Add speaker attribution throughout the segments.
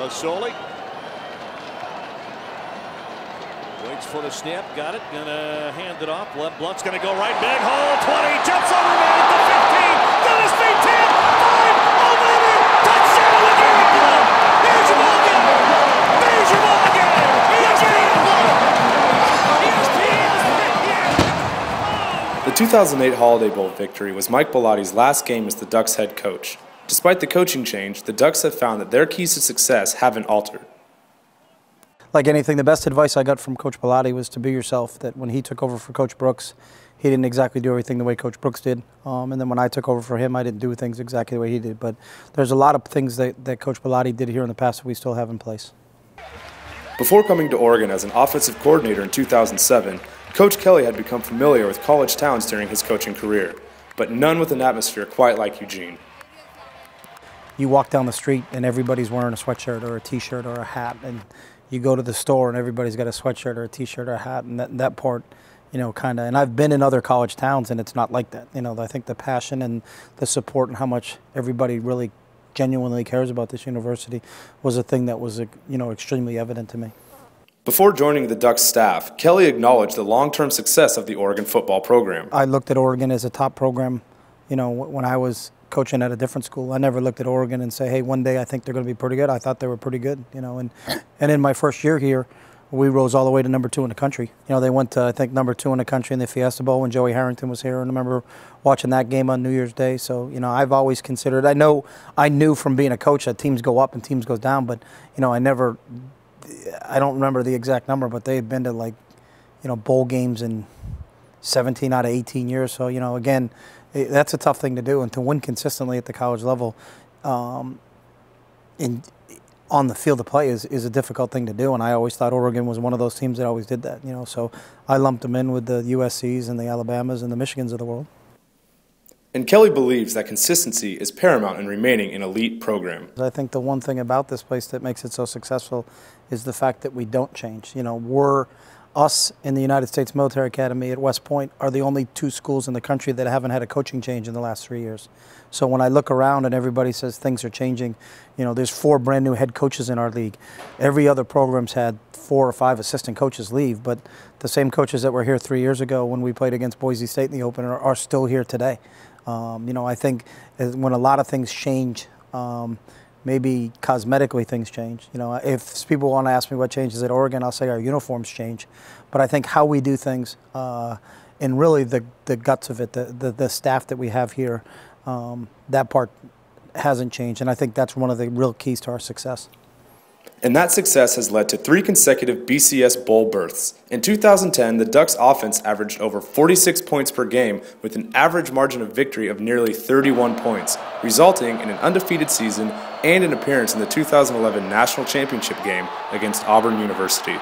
Speaker 1: Soli waits for the snap, got it, gonna hand it off. Blunt's gonna go right, big hole, 20, jumps over man at the 15, got his feet, 10, 5, oh baby, touchdown again, Blunt! Here's your ball again! There's your ball again!
Speaker 2: The 2008 Holiday Bowl victory was Mike Bellotti's last game as the Ducks head coach. Despite the coaching change, the Ducks have found that their keys to success haven't altered.
Speaker 3: Like anything, the best advice I got from Coach Bellotti was to be yourself, that when he took over for Coach Brooks, he didn't exactly do everything the way Coach Brooks did. And then when I took over for him, I didn't do things exactly the way he did. But there's a lot of things that Coach Bellotti did here in the past that we still have in place.
Speaker 2: Before coming to Oregon as an offensive coordinator in 2007, Coach Kelly had become familiar with college towns during his coaching career, but none with an atmosphere quite like Eugene.
Speaker 3: You walk down the street and everybody's wearing a sweatshirt or a t-shirt or a hat, and you go to the store and everybody's got a sweatshirt or a t-shirt or a hat, and that part, you know, kind of, and I've been in other college towns and it's not like that. You know, I think the passion and the support and how much everybody really genuinely cares about this university was a thing that was, you know, extremely evident to me.
Speaker 2: Before joining the Ducks staff, Kelly acknowledged the long-term success of the Oregon football program.
Speaker 3: I looked at Oregon as a top program, you know, when I was coaching at a different school. I never looked at Oregon and say, hey, one day I think they're going to be pretty good. I thought they were pretty good, you know, and in my first year here, we rose all the way to #2 in the country. You know, they went to, I think, #2 in the country in the Fiesta Bowl when Joey Harrington was here, and I remember watching that game on New Year's Day. So, you know, I've always considered, I knew from being a coach that teams go up and teams go down, but, you know, I don't remember the exact number, but they had been to, like, you know, bowl games in 17 out of 18 years. So, you know, again, that's a tough thing to do, and to win consistently at the college level on the field of play is a difficult thing to do, and I always thought Oregon was one of those teams that always did that, you know, so I lumped them in with the USCs and the Alabamas and the Michigans of the world.
Speaker 2: And Kelly believes that consistency is paramount in remaining an elite program.
Speaker 3: I think the one thing about this place that makes it so successful is the fact that we don't change. You know, us in the United States Military Academy at West Point are the only 2 schools in the country that haven't had a coaching change in the last 3 years. So when I look around and everybody says things are changing, you know, there's 4 brand new head coaches in our league. Every other program's had 4 or 5 assistant coaches leave, but the same coaches that were here 3 years ago when we played against Boise State in the opener are still here today. You know, I think when a lot of things change, maybe cosmetically things change. You know, if people want to ask me what changes at Oregon, I'll say our uniforms change. But I think how we do things and really the guts of it, the staff that we have here, that part hasn't changed. And I think that's one of the real keys to our success.
Speaker 2: And that success has led to 3 consecutive BCS Bowl berths. In 2010, the Ducks offense averaged over 46 points per game with an average margin of victory of nearly 31 points, resulting in an undefeated season and an appearance in the 2011 National Championship game against Auburn University.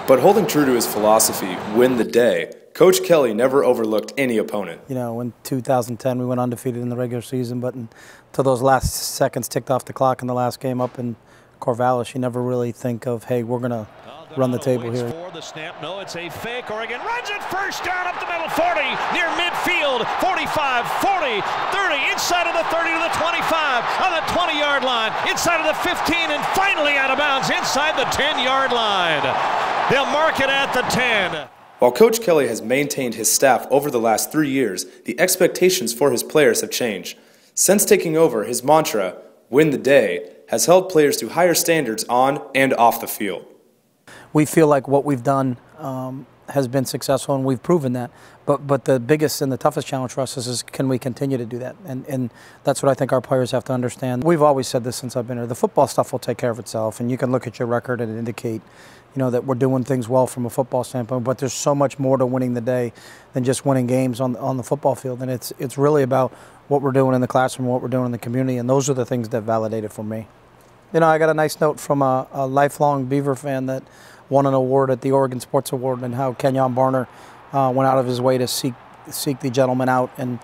Speaker 2: But holding true to his philosophy, win the day, Coach Kelly never overlooked any opponent.
Speaker 3: You know, in 2010, we went undefeated in the regular season, but until those last seconds ticked off the clock in the last game up in Corvallis, you never really think of, hey, we're going to run the table here.
Speaker 1: For the snap. No, it's a fake. Oregon runs it first down up the middle, 40, near midfield, 45, 40, 30, inside of the 30 to the 25, on the 20-yard line, inside of the 15, and finally out of bounds inside the 10-yard line. They'll mark it at the 10.
Speaker 2: While Coach Kelly has maintained his staff over the last 3 years, the expectations for his players have changed. Since taking over, his mantra, win the day, has held players to higher standards on and off the field.
Speaker 3: We feel like what we've done has been successful, and we've proven that. But the biggest and the toughest challenge for us is can we continue to do that? And that's what I think our players have to understand. We've always said this since I've been here. The football stuff will take care of itself, and you can look at your record and indicate, you know, that we're doing things well from a football standpoint, but there's so much more to winning the day than just winning games on the football field. And it's really about what we're doing in the classroom, what we're doing in the community, and those are the things that validate it for me. You know, I got a nice note from a lifelong Beaver fan that won an award at the Oregon Sports Award, and how Kenyon Barner went out of his way to seek the gentleman out and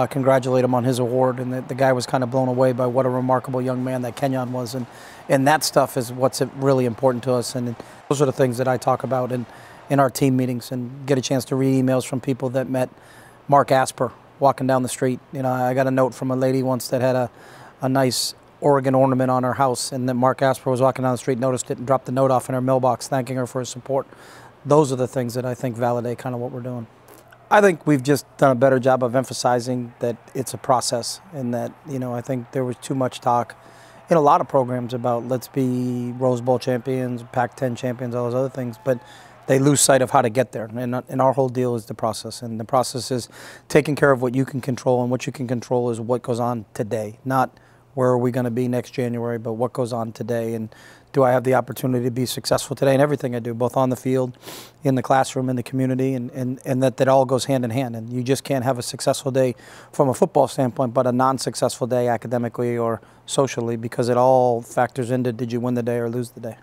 Speaker 3: congratulate him on his award. And the guy was kind of blown away by what a remarkable young man that Kenyon was. And that stuff is what's really important to us. And those are the things that I talk about in our team meetings, and get a chance to read emails from people that met Mark Asper walking down the street. You know, I got a note from a lady once that had a nice Oregon ornament on her house, and then Mark Asper was walking down the street, noticed it, and dropped the note off in her mailbox thanking her for her support. Those are the things that I think validate kind of what we're doing. I think we've just done a better job of emphasizing that it's a process, and that, you know, I think there was too much talk in a lot of programs about let's be Rose Bowl champions, Pac-10 champions, all those other things, but they lose sight of how to get there. And our whole deal is the process, and the process is taking care of what you can control, and what you can control is what goes on today, not where are we going to be next January, but what goes on today, and do I have the opportunity to be successful today in everything I do, both on the field, in the classroom, in the community, and that all goes hand in hand. And you just can't have a successful day from a football standpoint, but a non-successful day academically or socially, because it all factors into did you win the day or lose the day.